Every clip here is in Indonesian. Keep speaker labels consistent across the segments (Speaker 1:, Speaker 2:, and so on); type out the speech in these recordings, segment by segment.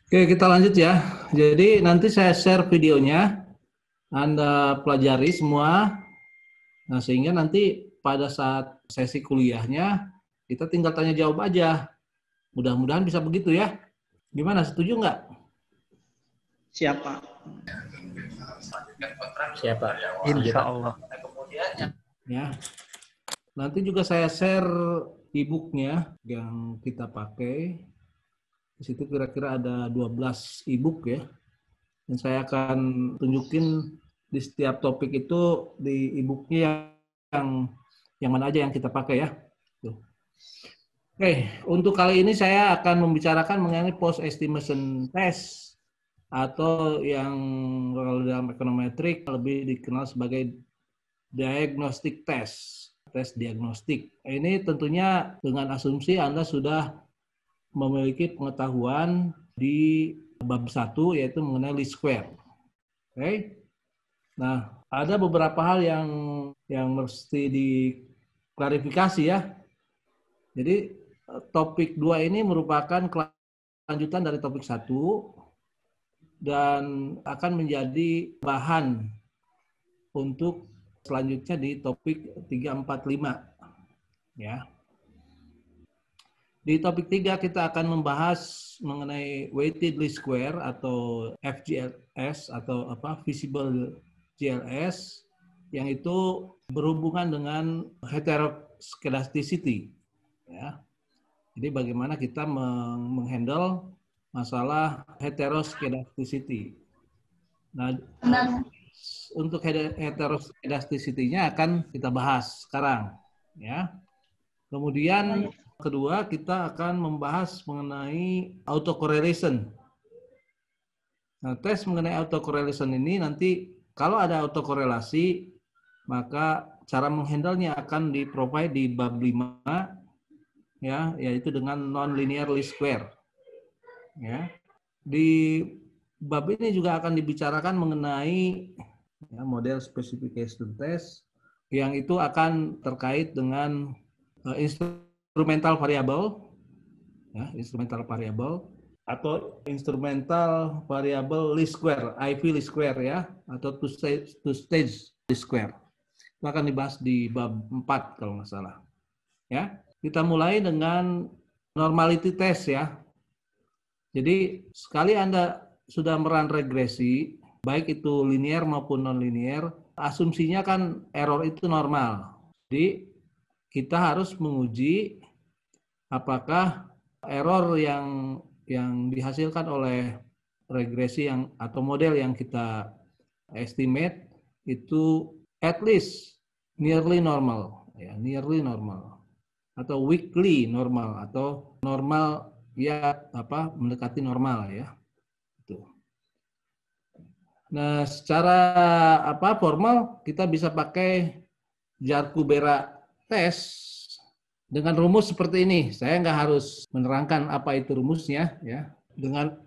Speaker 1: Oke, kita lanjut ya. Jadi nanti saya share videonya, Anda pelajari semua. Nah, sehingga nanti pada saat sesi kuliahnya, kita tinggal tanya jawab aja. Mudah-mudahan bisa begitu ya. Gimana, setuju nggak?
Speaker 2: Siapa?
Speaker 3: Siapa?
Speaker 4: Insya Allah.
Speaker 1: Ya. Nanti juga saya share e-booknya yang kita pakai. Di situ kira-kira ada 12 e-book ya. Dan saya akan tunjukin di setiap topik itu di e-booknya yang mana aja yang kita pakai ya. Tuh. Oke, untuk kali ini saya akan membicarakan mengenai post estimation test atau yang kalau dalam ekonometrik lebih dikenal sebagai diagnostic test, tes diagnostik. Ini tentunya dengan asumsi Anda sudah memiliki pengetahuan di bab 1 yaitu mengenai least square. Oke. Nah, ada beberapa hal yang mesti diklarifikasi ya. Jadi topik 2 ini merupakan kelanjutan dari topik 1 dan akan menjadi bahan untuk selanjutnya di topik 3, 4, 5 ya. Di topik 3 kita akan membahas mengenai weighted least square atau FGLS atau visible GLS yang itu berhubungan dengan heteroskedasticity ya. Jadi bagaimana kita menghandle masalah heteroskedasticity. Nah, untuk heteroskedasticity-nya akan kita bahas sekarang ya. Kemudian kedua, kita akan membahas mengenai autocorrelation. Nah, tes mengenai autocorrelation ini nanti kalau ada autokorelasi, maka cara menghandle-nya akan di-provide di bab 5, ya, yaitu dengan non-linear least square. Ya. Di bab ini juga akan dibicarakan mengenai ya, model specification test, yang itu akan terkait dengan instrumental variable, ya, instrumental variable atau instrumental variable least square, IV least square ya, atau two stage least square. Itu akan dibahas di bab 4 kalau nggak salah. Ya, kita mulai dengan normality test ya. Jadi sekali Anda sudah merun regresi, baik itu linear maupun non-linear, asumsinya kan error itu normal. Jadi kita harus menguji apakah error yang dihasilkan oleh regresi yang atau model yang kita estimate itu at least nearly normal, ya, nearly normal atau weakly normal atau normal ya mendekati normal ya. Itu. Nah, secara formal kita bisa pakai Jarku-Bera test dengan rumus seperti ini. Saya nggak harus menerangkan apa itu rumusnya ya. Dengan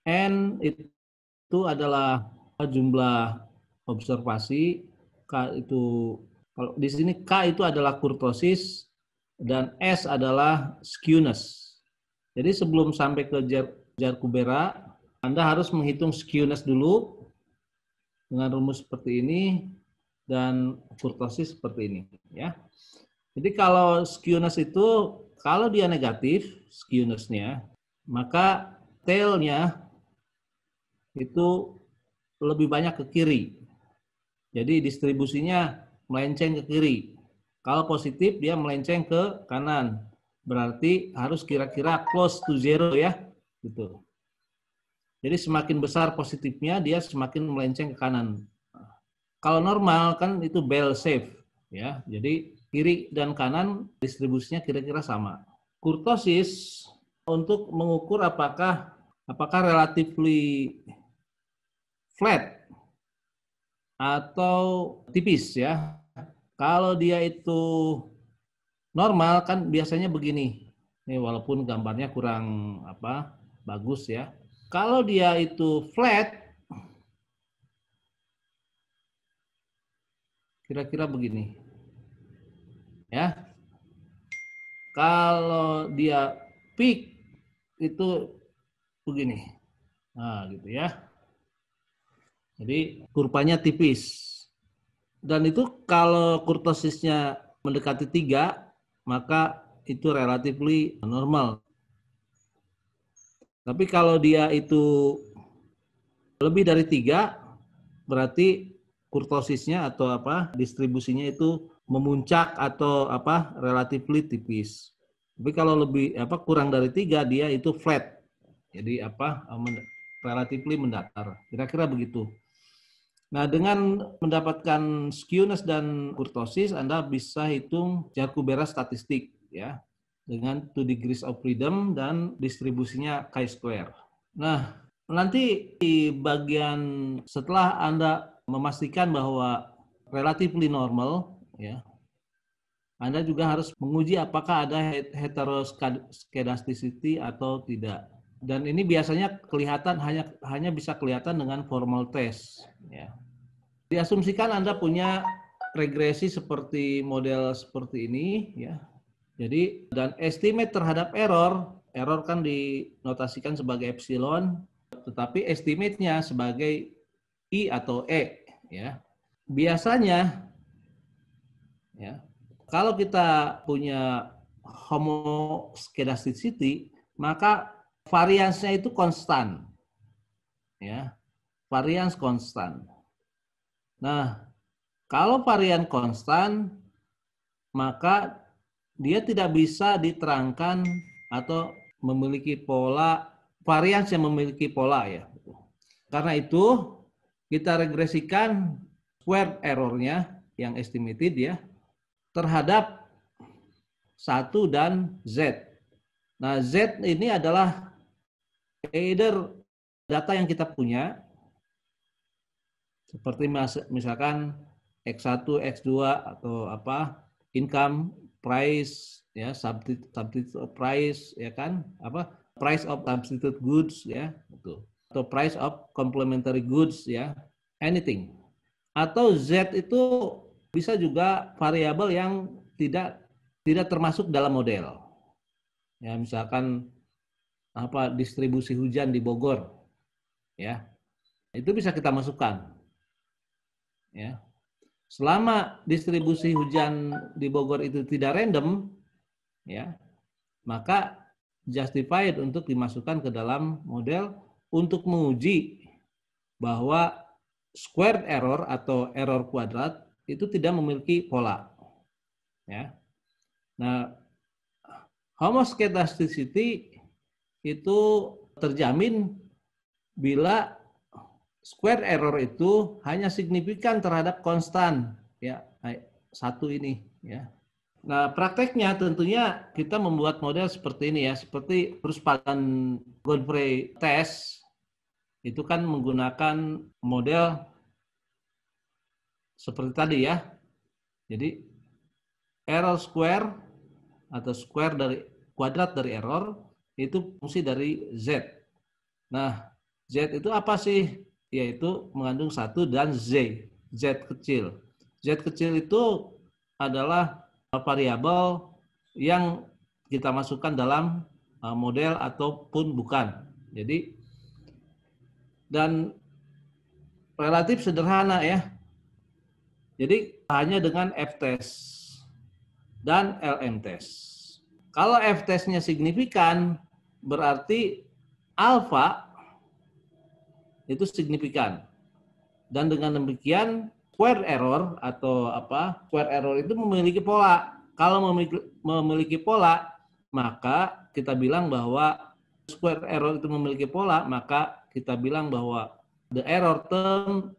Speaker 1: N itu adalah jumlah observasi, K itu kalau di sini K itu adalah kurtosis dan S adalah skewness. Jadi sebelum sampai ke Jarku-Bera, Anda harus menghitung skewness dulu dengan rumus seperti ini dan kurtosis seperti ini ya. Jadi kalau skewness itu, kalau dia negatif, skewness-nya, maka tail-nya itu lebih banyak ke kiri. Jadi distribusinya melenceng ke kiri. Kalau positif, dia melenceng ke kanan. Berarti harus kira-kira close to zero ya. Gitu. Jadi semakin besar positifnya, dia semakin melenceng ke kanan. Kalau normal kan itu bell shape ya. Jadi kiri dan kanan distribusinya kira-kira sama. Kurtosis untuk mengukur apakah relatively flat atau tipis ya. Kalau dia itu normal kan biasanya begini. Ini walaupun gambarnya kurang bagus ya. Kalau dia itu flat kira-kira begini. Ya. Kalau dia peak itu begini. Nah, gitu ya. Jadi kurvanya tipis. Dan itu kalau kurtosisnya mendekati 3, maka itu relatively normal. Tapi kalau dia itu lebih dari 3, berarti kurtosisnya atau distribusinya itu memuncak atau relatively tipis. Tapi kalau lebih kurang dari 3, dia itu flat. Jadi relatively mendatar. Kira-kira begitu. Nah, dengan mendapatkan skewness dan kurtosis, Anda bisa hitung Jacobera statistik ya, dengan 2 degrees of freedom dan distribusinya chi-square. Nah, nanti di bagian setelah Anda memastikan bahwa relatively normal ya, Anda juga harus menguji apakah ada heteroskedasticity atau tidak. Dan ini biasanya kelihatan hanya bisa kelihatan dengan formal test ya. Diasumsikan Anda punya regresi seperti model seperti ini ya. Jadi dan estimate terhadap error kan dinotasikan sebagai epsilon, tetapi estimate-nya sebagai I atau E ya. Biasanya ya, kalau kita punya homoskedasticity, maka variansnya itu konstan. Ya. Varians konstan. Nah, kalau varian konstan, maka dia tidak bisa diterangkan atau memiliki pola, varians yang memiliki pola ya. Karena itu, kita regresikan square error-nya yang estimated ya, terhadap 1 dan Z. Nah, Z ini adalah either data yang kita punya, seperti misalkan X1, X2 atau income, price, ya, substitute price, ya kan, price of substitute goods, ya, itu, atau price of complementary goods, ya, anything. Atau Z itu bisa juga variabel yang tidak termasuk dalam model. Ya, misalkan distribusi hujan di Bogor, ya, itu bisa kita masukkan. Ya. Selama distribusi hujan di Bogor itu tidak random, ya, maka justified untuk dimasukkan ke dalam model untuk menguji bahwa squared error atau error kuadrat itu tidak memiliki pola. Ya. Nah, homoskedasticity itu terjamin bila square error itu hanya signifikan terhadap konstan ya, 1 ini ya. Nah, prakteknya tentunya kita membuat model seperti ini ya, seperti Godfrey test itu kan menggunakan model seperti tadi ya. Jadi error square atau square dari kuadrat dari error itu fungsi dari Z. Nah, Z itu apa sih? Yaitu mengandung 1 dan Z kecil. Z kecil itu adalah variabel yang kita masukkan dalam model ataupun bukan. Jadi, dan relatif sederhana ya. Jadi, hanya dengan F-test dan LM-test. Kalau F-testnya signifikan, berarti alfa itu signifikan. Dan dengan demikian square error atau square error itu memiliki pola. Kalau memiliki pola, maka kita bilang bahwa square error itu memiliki pola, maka kita bilang bahwa the error term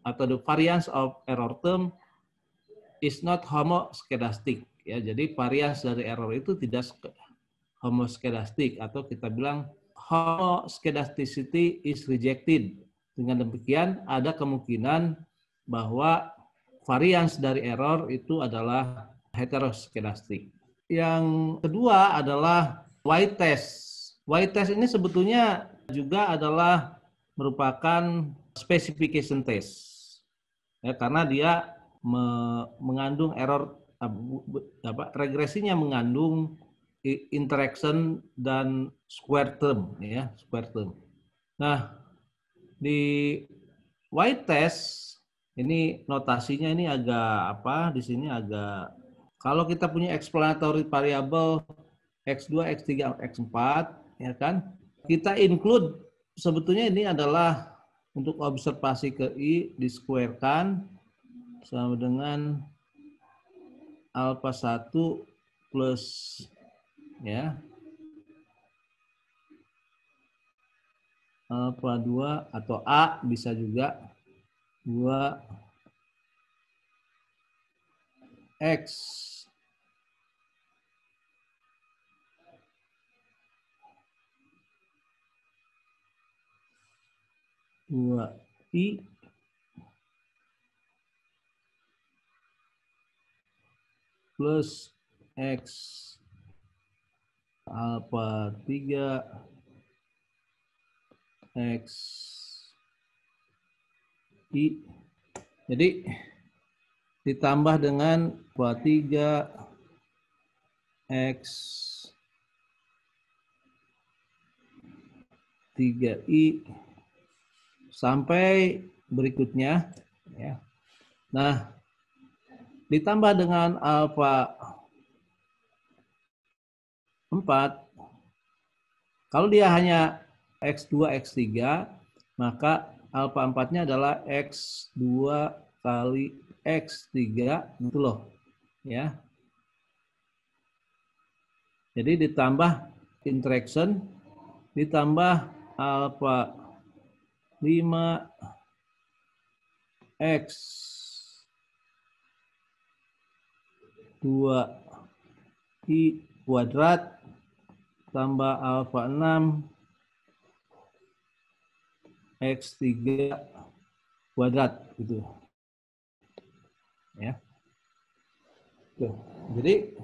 Speaker 1: atau the variance of error term is not homoskedastic. Ya, jadi varians dari error itu tidak homoskedastic atau kita bilang homoskedasticity is rejected. Dengan demikian ada kemungkinan bahwa varians dari error itu adalah heteroskedastic. Yang kedua adalah Y-test. Y-test ini sebetulnya juga adalah merupakan specification test. Ya, karena dia mengandung error, regresinya mengandung interaction dan square term, ya, square term. Nah, di y-test ini notasinya ini agak apa? Di sini agak, kalau kita punya explanatory variable x2, x3, x4, ya kan? Kita include sebetulnya ini adalah untuk observasi ke i di-square-kan sama dengan alpha 1 plus ya alpha 2 atau A bisa juga 2 X dua I plus X alpha 3 X I. Jadi ditambah dengan alpha 3 X 3I sampai berikutnya ya. Nah, ditambah dengan alpha 4, kalau dia hanya X2, X3, maka alpha 4-nya adalah X2 kali X3, gitu loh. Ya. Jadi ditambah interaction, ditambah alpha 5 X 2 I kuadrat tambah alpha 6 X3 kuadrat gitu. Ya. Tuh. Jadi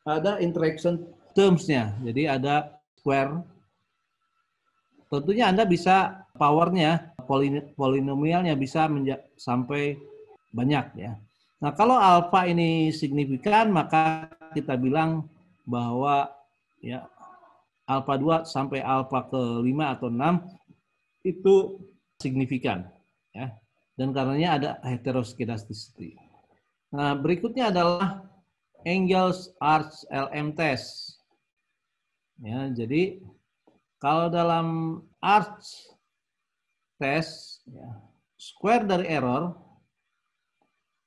Speaker 1: ada interaction terms-nya. Jadi ada square. Tentunya Anda bisa powernya, polinomialnya bisa sampai banyak ya. Nah, kalau alfa ini signifikan, maka kita bilang bahwa ya alfa 2 sampai alfa ke 5 atau 6 itu signifikan ya. Dan karenanya ada heteroskedasticity. Nah, berikutnya adalah Engels-Arch LM test. Ya, jadi kalau dalam Arch test ya, square dari error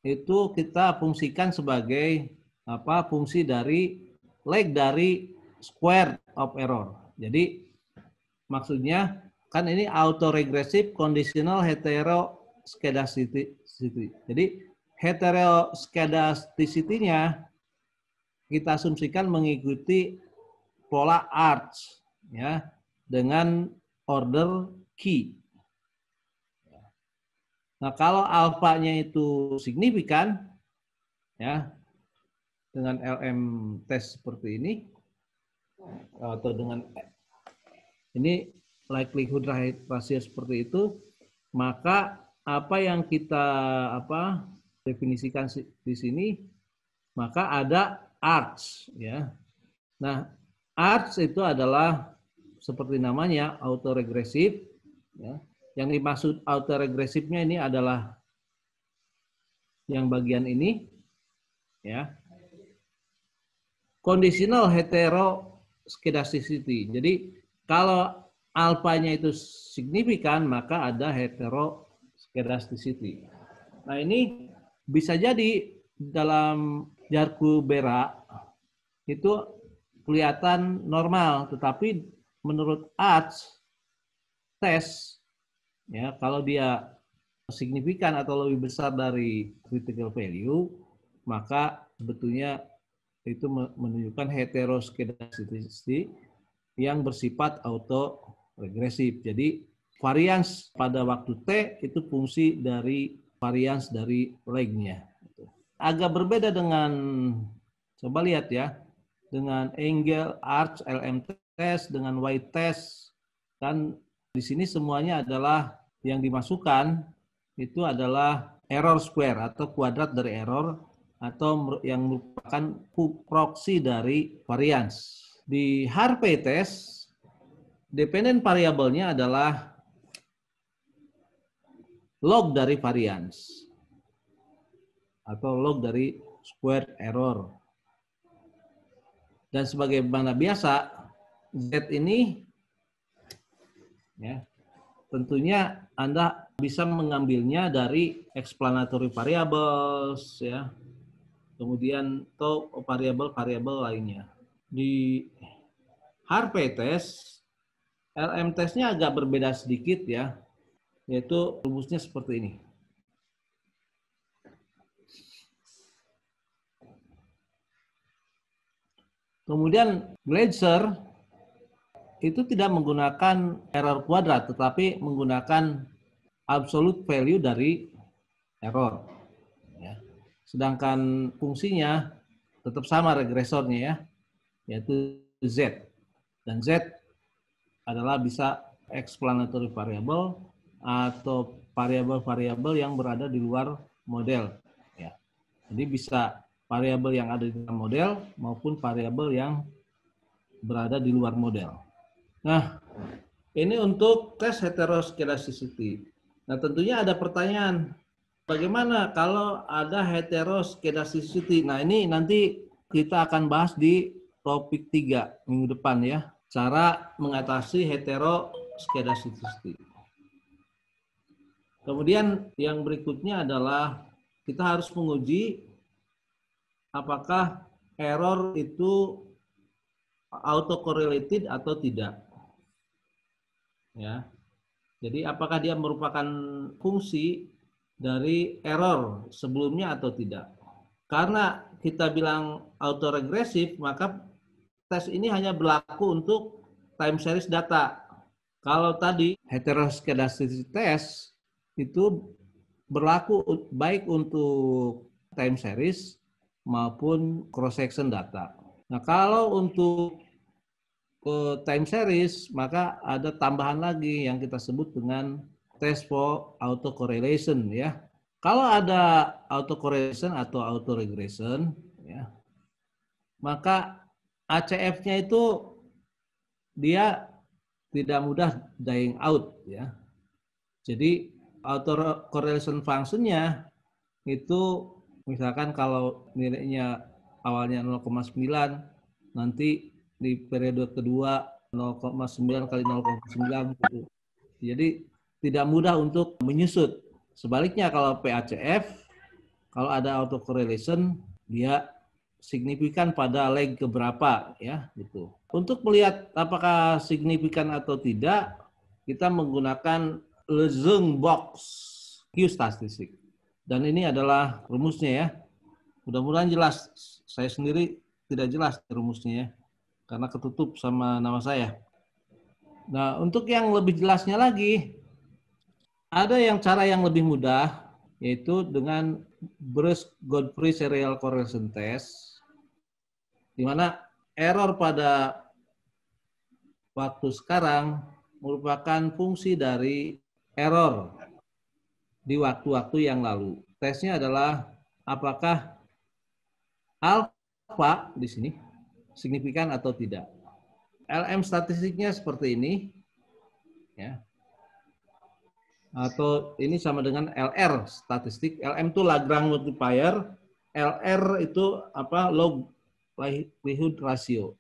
Speaker 1: itu kita fungsikan sebagai apa? Fungsi dari leg dari square of error. Jadi maksudnya kan ini autoregressive conditional heteroskedasticity. Jadi heteroskedasticity-nya kita asumsikan mengikuti pola arch ya dengan order key. Nah, kalau alfanya itu signifikan ya dengan LM test seperti ini atau dengan ini likelihood ratio seperti itu, maka apa yang kita definisikan di sini, maka ada arch ya. Nah, arch itu adalah seperti namanya autoregresif ya. Yang dimaksud autoregresifnya ini adalah yang bagian ini ya. Conditional heteroskedasticity. Jadi kalau alfanya itu signifikan, maka ada heteroskedasticity. Nah, ini bisa jadi dalam Jarku-Bera itu kelihatan normal, tetapi menurut Arch test ya kalau dia signifikan atau lebih besar dari critical value, maka sebetulnya itu menunjukkan heteroskedasticity yang bersifat autoregresif. Jadi varians pada waktu T itu fungsi dari varians dari leg-nya. Agak berbeda dengan, coba lihat ya, dengan Engels-Arch LM test, dengan Y test, kan di sini semuanya adalah yang dimasukkan itu adalah error square atau kuadrat dari error atau yang merupakan proxy dari varians. Di Harvey test, dependent variabelnya adalah log dari varians atau log dari squared error. Dan sebagaimana biasa, Z ini ya, tentunya Anda bisa mengambilnya dari explanatory variables ya. Kemudian atau variabel-variabel lainnya. Di Harvey test, LM testnya agak berbeda sedikit ya, yaitu rumusnya seperti ini. Kemudian Gleiser itu tidak menggunakan error kuadrat, tetapi menggunakan absolute value dari error. Ya. Sedangkan fungsinya tetap sama regresornya ya, yaitu Z. Dan Z adalah bisa explanatory variable atau variabel-variabel yang berada di luar model. Ya. Jadi bisa variabel yang ada di dalam model maupun variabel yang berada di luar model. Nah, ini untuk tes heteroskedasticity. Nah, tentunya ada pertanyaan, bagaimana kalau ada heteroskedasticity? Nah, ini nanti kita akan bahas di topik 3 minggu depan ya. Cara mengatasi heteroskedasticity. Kemudian yang berikutnya adalah kita harus menguji apakah error itu autocorrelated atau tidak. Ya. Jadi apakah dia merupakan fungsi dari error sebelumnya atau tidak. Karena kita bilang autoregresif, maka tes ini hanya berlaku untuk time series data. Kalau tadi heteroskedasticity test itu berlaku baik untuk time series maupun cross section data. Nah, kalau untuk time series, maka ada tambahan lagi yang kita sebut dengan test for autocorrelation ya. Kalau ada autocorrelation atau autoregression ya, maka ACF-nya itu dia tidak mudah dying out ya. Jadi autocorrelation function-nya itu misalkan kalau nilainya awalnya 0,9, nanti di periode kedua 0,9 kali 0,9 gitu. Jadi tidak mudah untuk menyusut. Sebaliknya kalau PACF, kalau ada autocorrelation, dia signifikan pada leg keberapa ya gitu. Untuk melihat apakah signifikan atau tidak, kita menggunakan Legendre box Q statistik. Dan ini adalah rumusnya ya. Mudah-mudahan jelas. Saya sendiri tidak jelas rumusnya ya, karena ketutup sama nama saya. Nah, untuk yang lebih jelasnya lagi, ada yang cara yang lebih mudah, yaitu dengan Bruce-Godfrey Serial Correlation Test, di mana error pada waktu sekarang merupakan fungsi dari error di waktu-waktu yang lalu. Tesnya adalah apakah alfa di sini signifikan atau tidak. LM statistiknya seperti ini, ya. Atau ini sama dengan LR statistik. LM itu Lagrange multiplier, LR itu log likelihood ratio.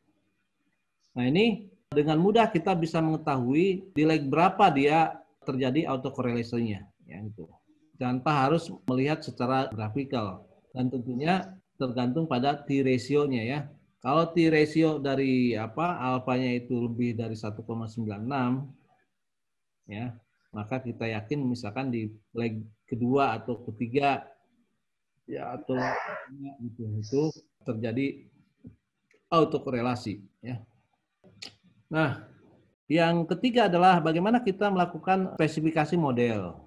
Speaker 1: Nah, ini dengan mudah kita bisa mengetahui di leg berapa dia terjadi autocorrelation-nya, ya itu. Tanpa harus melihat secara grafikal, dan tentunya tergantung pada T ratio-nya ya. Kalau T ratio dari alfanya itu lebih dari 1,96 ya, maka kita yakin misalkan di leg kedua atau ketiga ya atau itu terjadi autokorelasi ya. Nah, yang ketiga adalah bagaimana kita melakukan spesifikasi model.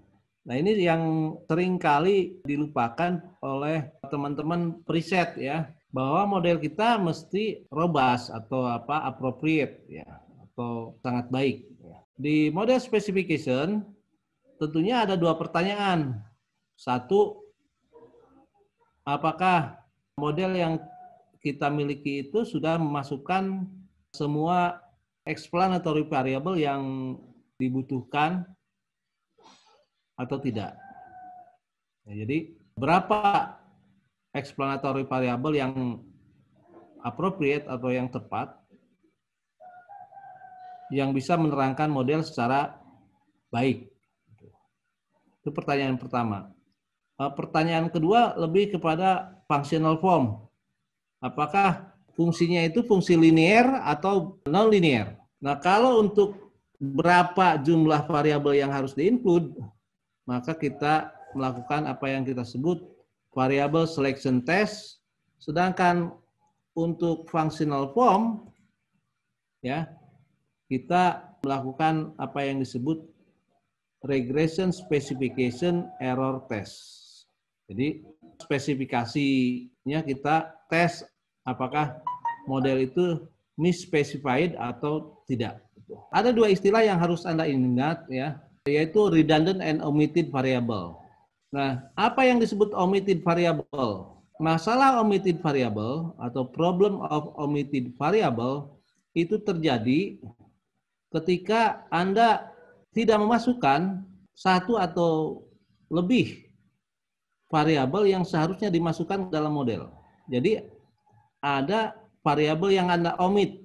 Speaker 1: Nah, ini yang sering kali dilupakan oleh teman-teman preset ya, bahwa model kita mesti robust atau appropriate ya, atau sangat baik ya. Di model specification tentunya ada dua pertanyaan. Satu, apakah model yang kita miliki itu sudah memasukkan semua explanatory variable yang dibutuhkan atau tidak. Jadi berapa explanatory variable yang appropriate atau yang tepat yang bisa menerangkan model secara baik. Itu pertanyaan pertama. Pertanyaan kedua lebih kepada functional form. Apakah fungsinya itu fungsi linear atau non-linear? Nah, kalau untuk berapa jumlah variabel yang harus di-include, maka kita melakukan apa yang kita sebut variable selection test. Sedangkan untuk functional form, ya, kita melakukan apa yang disebut regression specification error test. Jadi spesifikasinya kita tes apakah model itu misspecified atau tidak. Ada dua istilah yang harus Anda ingat, ya, yaitu redundant and omitted variable. Nah, apa yang disebut omitted variable? Masalah omitted variable atau problem of omitted variable itu terjadi ketika Anda tidak memasukkan satu atau lebih variabel yang seharusnya dimasukkan dalam model. Jadi ada variabel yang Anda omit,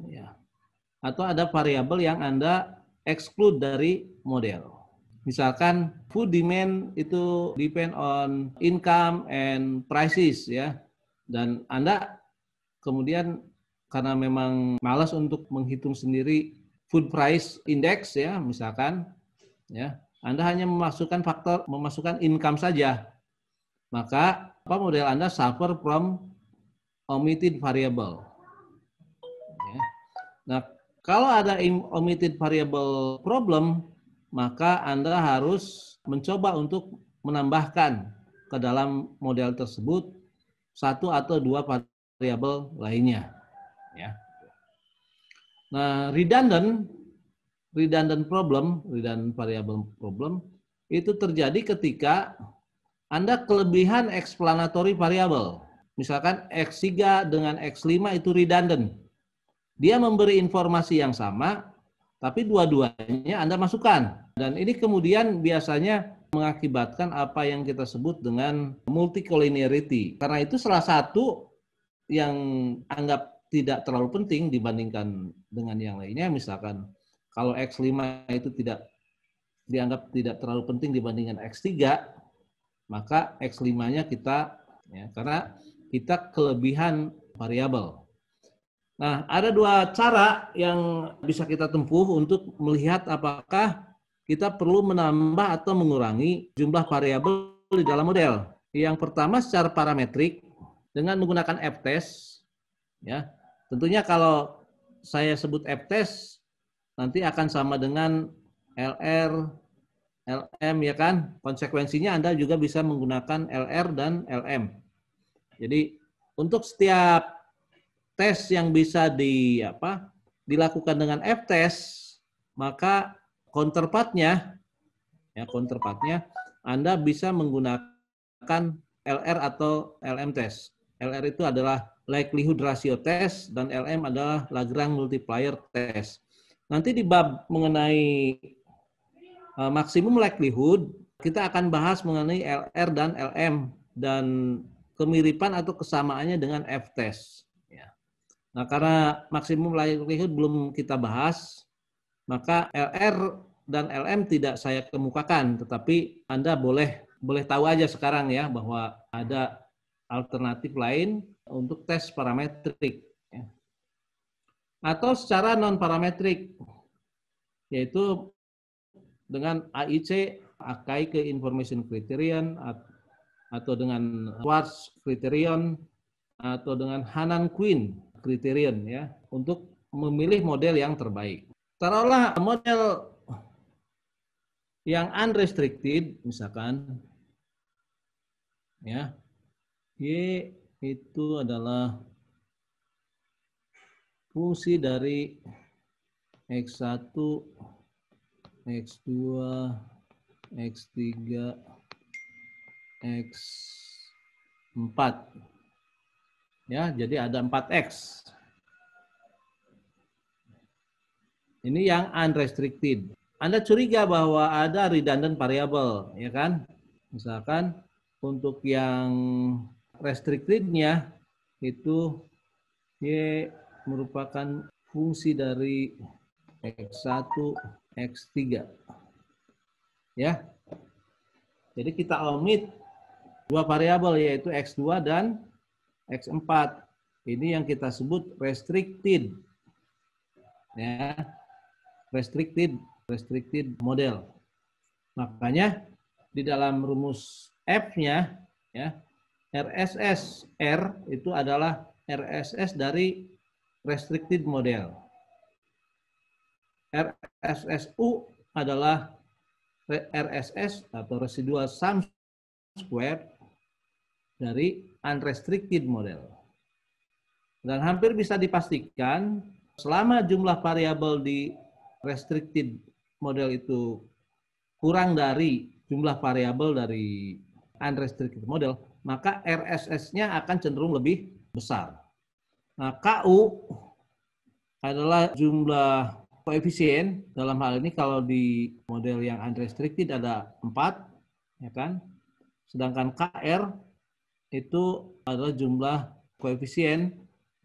Speaker 1: ya, atau ada variabel yang Anda exclude dari model. Misalkan food demand itu depend on income and prices, ya, dan Anda kemudian karena memang malas untuk menghitung sendiri food price index, ya, misalkan, ya, Anda hanya memasukkan income saja, maka model Anda suffer from omitted variable. Ya. Nah, kalau ada omitted variable problem, maka Anda harus mencoba untuk menambahkan ke dalam model tersebut satu atau dua variabel lainnya. Ya. Nah, redundant variable problem itu terjadi ketika Anda kelebihan explanatory variable. Misalkan X3 dengan X5 itu redundant. Dia memberi informasi yang sama, tapi dua-duanya Anda masukkan. Dan ini kemudian biasanya mengakibatkan apa yang kita sebut dengan multicollinearity. Karena itu salah satu yang anggap tidak terlalu penting dibandingkan dengan yang lainnya. Misalkan kalau X5 itu dianggap tidak terlalu penting dibandingkan X3, maka X5-nya kita, ya, karena kita kelebihan variabel. Nah, ada dua cara yang bisa kita tempuh untuk melihat apakah kita perlu menambah atau mengurangi jumlah variabel di dalam model. Yang pertama secara parametrik dengan menggunakan f-test, ya. Tentunya kalau saya sebut f-test nanti akan sama dengan LR, LM, ya kan? Konsekuensinya Anda juga bisa menggunakan LR dan LM. Jadi untuk setiap tes yang bisa dilakukan dengan f-test, maka counterpartnya Anda bisa menggunakan LR atau LM test. LR itu adalah likelihood ratio test dan LM adalah Lagrange multiplier test. Nanti di bab mengenai maksimum likelihood kita akan bahas mengenai LR dan LM dan kemiripan atau kesamaannya dengan f-test. Nah, karena maksimum likelihood belum kita bahas, maka LR dan LM tidak saya kemukakan, tetapi Anda boleh tahu aja sekarang, ya, bahwa ada alternatif lain untuk tes parametrik, ya. Atau secara non parametrik, yaitu dengan AIC, Archaic Information Criterion, atau dengan Schwarz Criterion, atau dengan Hannan-Quinn Criterion, ya, untuk memilih model yang terbaik. Taruhlah model yang unrestricted, misalkan, ya, Y itu adalah fungsi dari X1, X2, X3, X4. Ya, jadi ada 4X. Ini yang unrestricted. Anda curiga bahwa ada redundant variable, ya kan? Misalkan untuk yang restricted-nya itu Y merupakan fungsi dari X1, X3. Ya. Jadi kita omit dua variabel yaitu X2 dan X4. Ini yang kita sebut restricted. Ya. Restricted model. Makanya di dalam rumus F-nya ya, RSS R itu adalah RSS dari restricted model. RSSU adalah RSS atau residual sum square dari unrestricted model. Dan hampir bisa dipastikan selama jumlah variabel di restricted model itu kurang dari jumlah variabel dari unrestricted model, maka RSS-nya akan cenderung lebih besar. Nah, KU adalah jumlah koefisien. Dalam hal ini kalau di model yang unrestricted ada 4, ya kan? Sedangkan KR itu adalah jumlah koefisien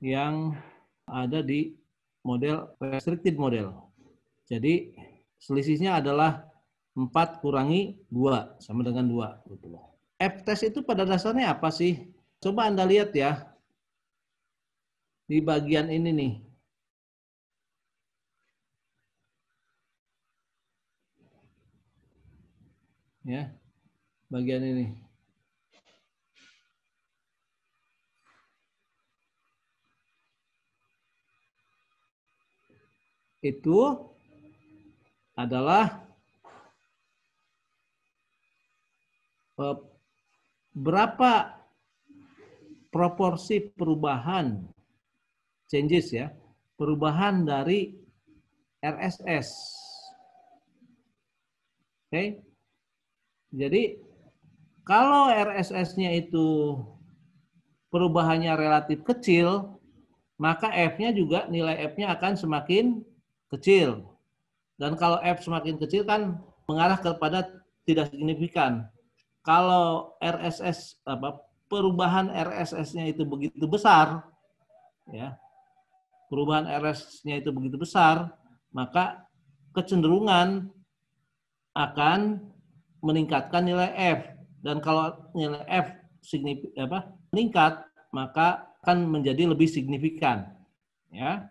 Speaker 1: yang ada di model restricted model. Jadi selisihnya adalah 4 kurangi 2 sama dengan 2 gitu loh. F-test itu pada dasarnya apa sih? Coba Anda lihat ya. Di bagian ini nih. Ya. Bagian ini. Itu adalah berapa proporsi perubahan changes ya, perubahan dari RSS. Oke. Jadi kalau RSS-nya itu perubahannya relatif kecil, maka F-nya juga nilai F-nya akan semakin kecil. Dan kalau F semakin kecil kan mengarah kepada tidak signifikan. Kalau RSS perubahan RSS-nya itu begitu besar, ya, perubahan RSS-nya itu begitu besar, maka kecenderungan akan meningkatkan nilai F. Dan kalau nilai F meningkat, maka akan menjadi lebih signifikan. Ya.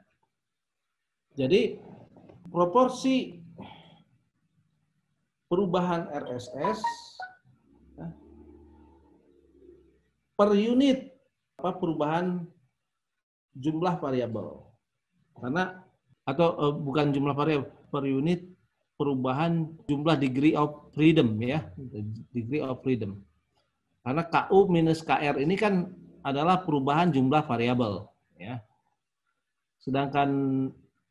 Speaker 1: Jadi proporsi perubahan RSS per unit perubahan jumlah variabel. Karena atau bukan jumlah variabel, per unit perubahan jumlah degree of freedom ya, degree of freedom. Karena KU minus KR ini kan adalah perubahan jumlah variabel ya. Sedangkan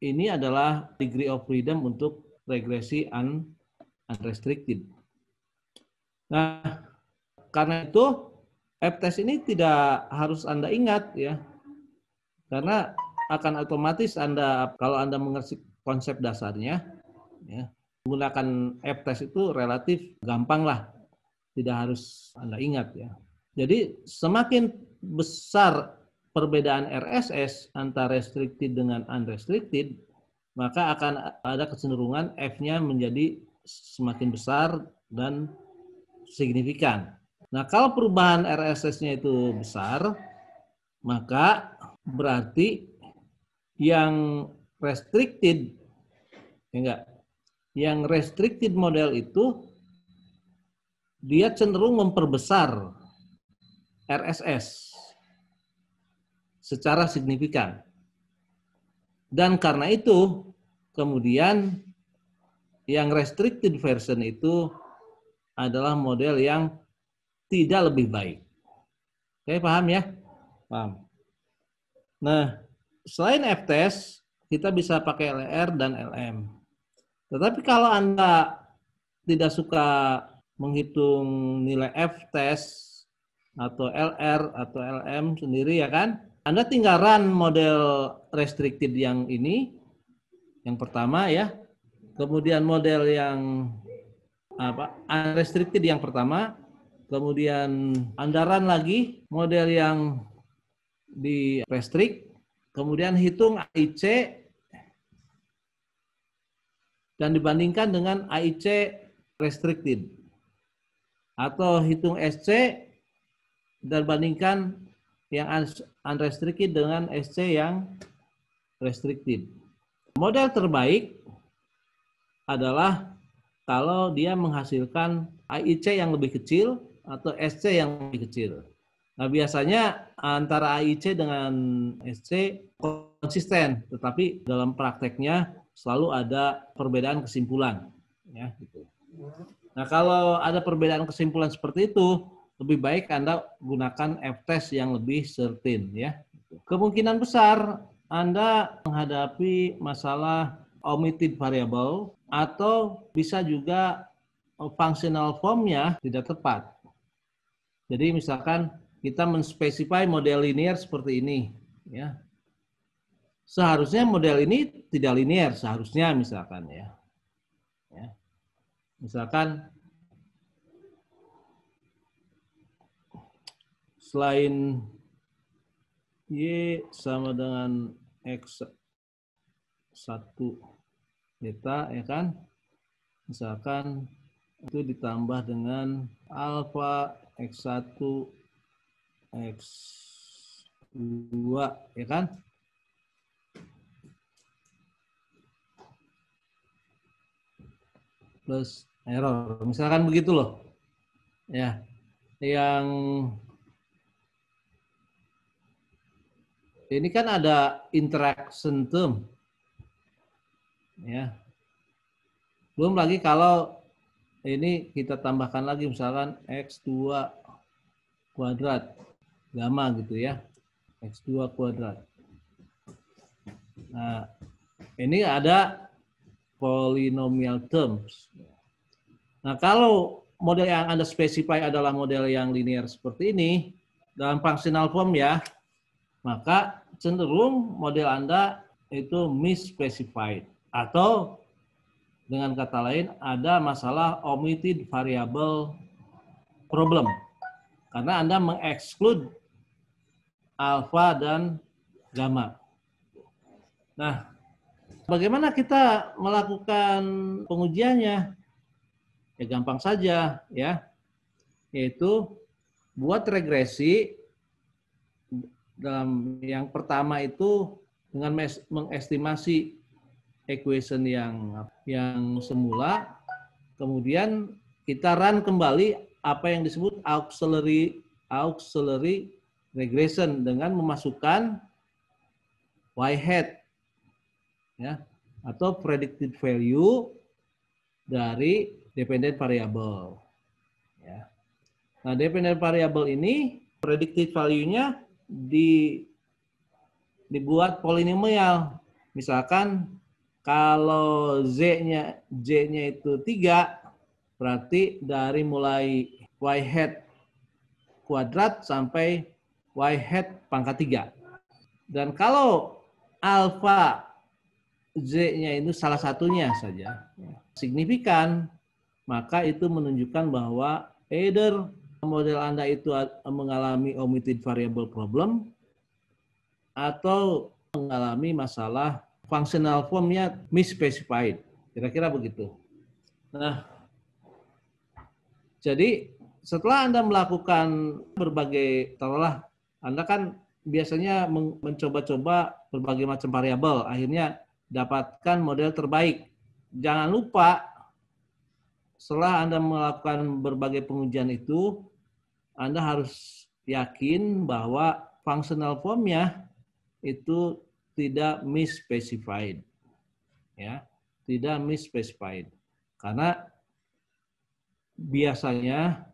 Speaker 1: ini adalah degree of freedom untuk regresi unrestricted. Nah, karena itu F-test ini tidak harus Anda ingat ya. Karena akan otomatis Anda kalau Anda mengerti konsep dasarnya ya, menggunakan F-test itu relatif gampang lah. Tidak harus Anda ingat ya. Jadi semakin besar perbedaan RSS antara restricted dengan unrestricted, maka akan ada kecenderungan F-nya menjadi semakin besar dan signifikan. Nah, kalau perubahan RSS-nya itu besar, maka berarti yang restricted, ya enggak, yang restricted model itu dia cenderung memperbesar RSS secara signifikan. Dan karena itu, kemudian yang restricted version itu adalah model yang tidak lebih baik. Oke, paham ya? Paham. Nah, selain F-test, kita bisa pakai LR dan LM. Tetapi kalau Anda tidak suka menghitung nilai F-test atau LR atau LM sendiri ya kan, Anda tinggal run model restricted yang ini, yang pertama ya. Kemudian model yang unrestricted yang pertama. Kemudian Anda run lagi model yang di restrict. Kemudian hitung AIC dan dibandingkan dengan AIC restricted. Atau hitung SC dan bandingkan yang unrestricted dengan SC yang restricted. Model terbaik adalah kalau dia menghasilkan AIC yang lebih kecil atau SC yang lebih kecil. Nah, biasanya antara AIC dengan SC konsisten, tetapi dalam prakteknya selalu ada perbedaan kesimpulan. Ya, gitu. Nah, kalau ada perbedaan kesimpulan seperti itu, lebih baik Anda gunakan F-test yang lebih certain. Ya. Kemungkinan besar Anda menghadapi masalah omitted variable atau bisa juga functional form-nya tidak tepat. Jadi misalkan kita menspesify model linear seperti ini. Ya. Seharusnya model ini tidak linear, seharusnya misalkan ya. Misalkan selain Y sama dengan X1 beta ya kan, misalkan itu ditambah dengan alfa X1 X2 ya kan, plus error, misalkan begitu loh ya. Yang ini kan ada interaction term ya, belum lagi kalau ini kita tambahkan lagi misalkan X2 kuadrat gamma gitu ya, X2 kuadrat. Nah, ini ada polynomial terms. Nah, kalau model yang Anda specify adalah model yang linear seperti ini, dalam functional form ya, maka cenderung model Anda itu misspecified. Atau dengan kata lain, ada masalah omitted variable problem. Karena Anda mengeksklud alfa dan gamma. Nah, bagaimana kita melakukan pengujiannya? Ya gampang saja ya, yaitu buat regresi dalam yang pertama itu dengan mengestimasi equation yang semula, kemudian kita run kembali apa yang disebut auxiliary regression dengan memasukkan y hat ya, atau predicted value dari dependent variable. Ya. Nah, dependent variable ini predicted value-nya dibuat polinomial. Misalkan kalau J-nya itu 3, berarti dari mulai y hat kuadrat sampai y hat pangkat 3. Dan kalau alfa Z-nya itu salah satunya saja signifikan, maka itu menunjukkan bahwa either model Anda itu mengalami omitted variable problem atau mengalami masalah functional form-nya misspecified. Kira-kira begitu. Nah, jadi setelah Anda melakukan berbagai, taruhlah Anda kan biasanya mencoba-coba berbagai macam variabel, akhirnya dapatkan model terbaik. Jangan lupa setelah Anda melakukan berbagai pengujian itu, Anda harus yakin bahwa functional form-nya itu tidak misspecified. Ya, tidak misspecified. Karena biasanya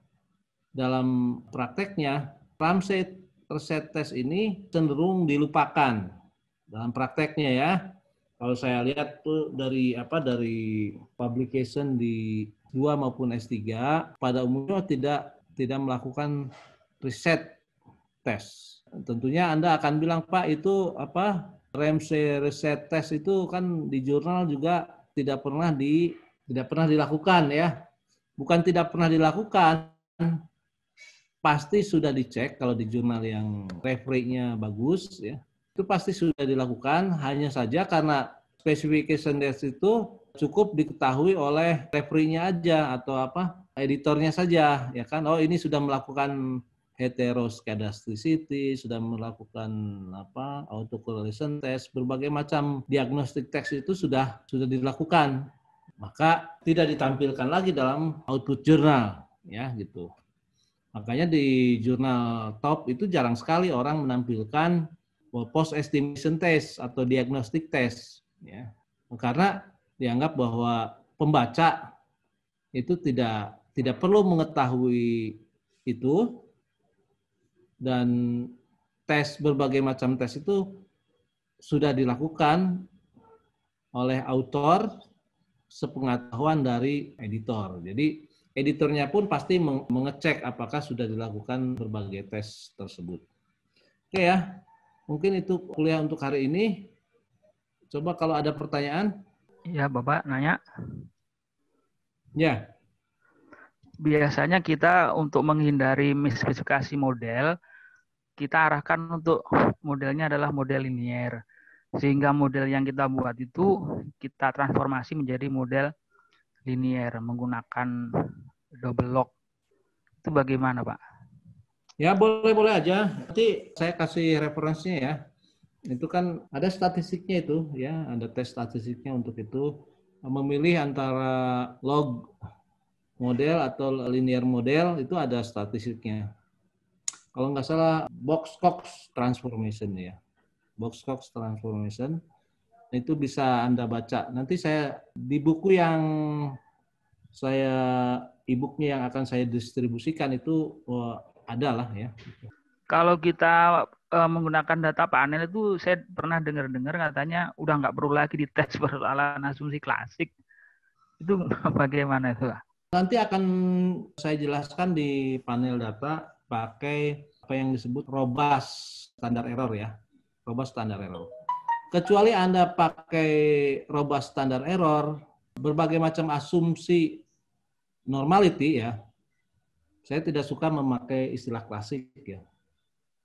Speaker 1: dalam prakteknya Ramsey reset test ini cenderung dilupakan dalam prakteknya ya. Kalau saya lihat tuh dari publication di 2 maupun S3 pada umumnya tidak melakukan reset test. tentunya Anda akan bilang, Pak, itu apa Ramsey Research Test itu kan di jurnal juga tidak pernah dilakukan ya. Bukan tidak pernah dilakukan, pasti sudah dicek kalau di jurnal yang referee-nya bagus ya. Itu pasti sudah dilakukan, hanya saja karena specification test itu cukup diketahui oleh referee-nya aja atau apa editornya saja ya kan. Oh, ini sudah melakukan heteroscedasticity, sudah melakukan apa autocorrelation test, berbagai macam diagnostic test itu sudah dilakukan. Maka tidak ditampilkan lagi dalam output jurnal ya gitu. Makanya di jurnal top itu jarang sekali orang menampilkan post estimation test atau diagnostic test ya. Karena dianggap bahwa pembaca itu tidak perlu mengetahui itu, dan berbagai macam tes itu sudah dilakukan oleh autor sepengetahuan dari editor. Jadi editornya pun pasti mengecek apakah sudah dilakukan berbagai tes tersebut. Oke ya, mungkin itu kuliah untuk hari ini. Coba kalau ada pertanyaan.
Speaker 3: Ya, Bapak nanya.
Speaker 1: Ya.
Speaker 3: Biasanya kita untuk menghindari misspecifikasi model, kita arahkan untuk modelnya adalah model linier. Sehingga model yang kita buat itu kita transformasi menjadi model linier menggunakan double log. Itu bagaimana, Pak?
Speaker 1: Ya, boleh-boleh aja. Nanti saya kasih referensinya ya. Itu kan ada statistiknya itu ya, ada tes statistiknya untuk itu. Memilih antara log model atau linear model itu ada statistiknya. Kalau nggak salah Box-Cox transformation ya. Box-Cox transformation itu bisa Anda baca. Nanti saya di buku yang e-booknya yang akan saya distribusikan itu ada lah ya.
Speaker 3: Kalau kita menggunakan data panel itu saya pernah dengar katanya udah nggak perlu lagi dites persoalan asumsi klasik. Itu bagaimana itu, Pak?
Speaker 1: Nanti akan saya jelaskan di panel data pakai apa yang disebut robust standar error ya. Robust standar error. Kecuali Anda pakai robust standar error, berbagai macam asumsi normality ya. Saya tidak suka memakai istilah klasik ya.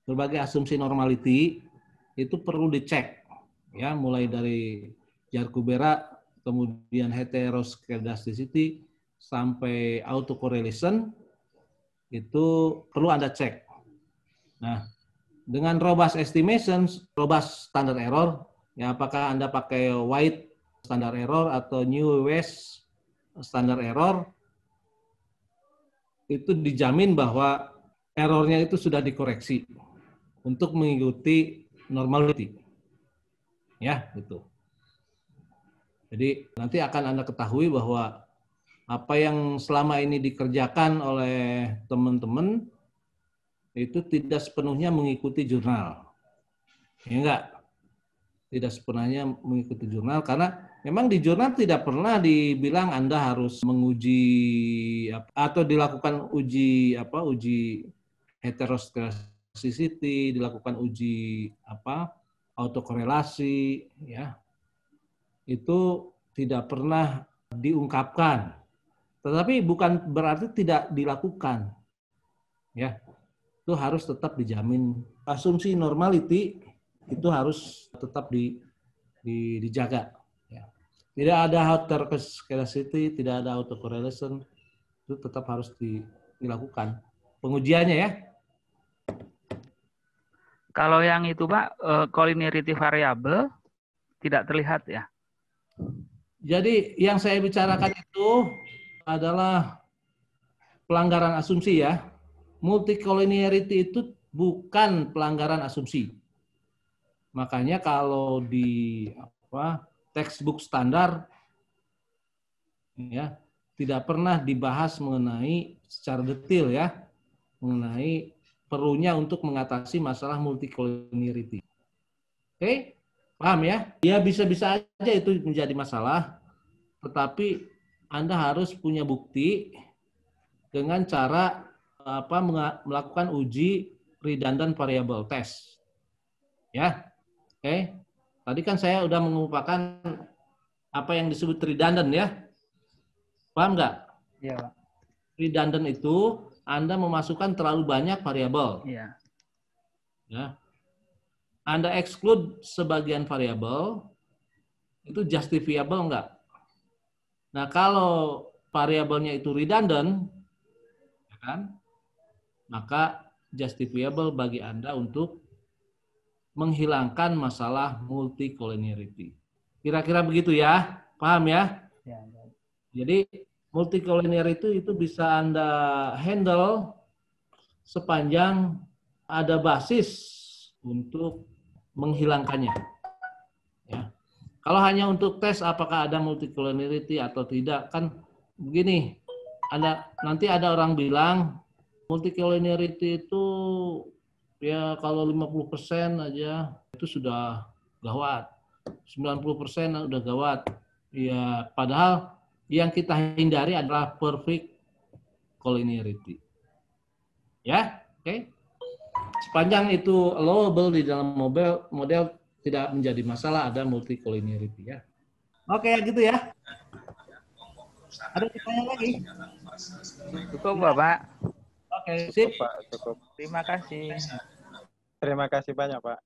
Speaker 1: Berbagai asumsi normality itu perlu dicek ya, mulai dari Jar-Kubera, kemudian heteroscedasticity sampai autocorrelation itu perlu Anda cek. Nah, dengan robust estimations, robust standard error, ya apakah Anda pakai White standard error atau New West standard error, itu dijamin bahwa errornya itu sudah dikoreksi untuk mengikuti normality. Ya, gitu. Jadi nanti akan Anda ketahui bahwa apa yang selama ini dikerjakan oleh teman-teman itu tidak sepenuhnya mengikuti jurnal. Ya enggak? Tidak sepenuhnya mengikuti jurnal karena memang di jurnal tidak pernah dibilang Anda harus menguji atau dilakukan uji heteroscedasticity, dilakukan uji autokorelasi ya. Itu tidak pernah diungkapkan. Tetapi bukan berarti tidak dilakukan. Ya. Itu harus tetap dijamin. Asumsi normality itu harus tetap dijaga. Ya. Tidak ada heteroscedasticity, tidak ada autocorrelation, itu tetap harus dilakukan pengujiannya ya.
Speaker 3: Kalau yang itu Pak, collinearity variable tidak terlihat ya?
Speaker 1: Jadi yang saya bicarakan itu adalah pelanggaran asumsi ya. Multicollinearity itu bukan pelanggaran asumsi. Makanya kalau di textbook standar ya tidak pernah dibahas mengenai secara detail ya mengenai perlunya untuk mengatasi masalah multicollinearity. Oke? Paham ya? Ya bisa-bisa aja itu menjadi masalah, tetapi Anda harus punya bukti dengan cara melakukan uji redundant variable test. Ya, oke. Tadi kan saya udah mengumpulkan apa yang disebut redundant ya. Paham nggak?
Speaker 3: Iya, Pak.
Speaker 1: Redundant itu Anda memasukkan terlalu banyak variabel.
Speaker 3: Iya.
Speaker 1: Ya. Anda exclude sebagian variabel, itu justifiable enggak? Nah, kalau variabelnya itu redundant, ya kan, maka justifiable bagi Anda untuk menghilangkan masalah multicollinearity. Kira-kira begitu ya, paham ya?
Speaker 3: Ya.
Speaker 1: Jadi multicollinearity itu bisa Anda handle sepanjang ada basis untuk menghilangkannya. Ya. Kalau hanya untuk tes apakah ada multicollinearity atau tidak, kan begini, nanti ada orang bilang multicollinearity itu ya kalau 50% aja itu sudah gawat. 90% udah gawat. Ya, padahal yang kita hindari adalah perfect collinearity. Ya, oke. Sepanjang itu allowable di dalam model tidak menjadi masalah ada multicollinearity ya. Oke, gitu ya. Ada pertanyaan lagi?
Speaker 3: Cukup, Bapak.
Speaker 1: Oke, sip.
Speaker 4: Cukup, Pak, cukup.
Speaker 3: Terima kasih.
Speaker 4: Terima kasih banyak, Pak.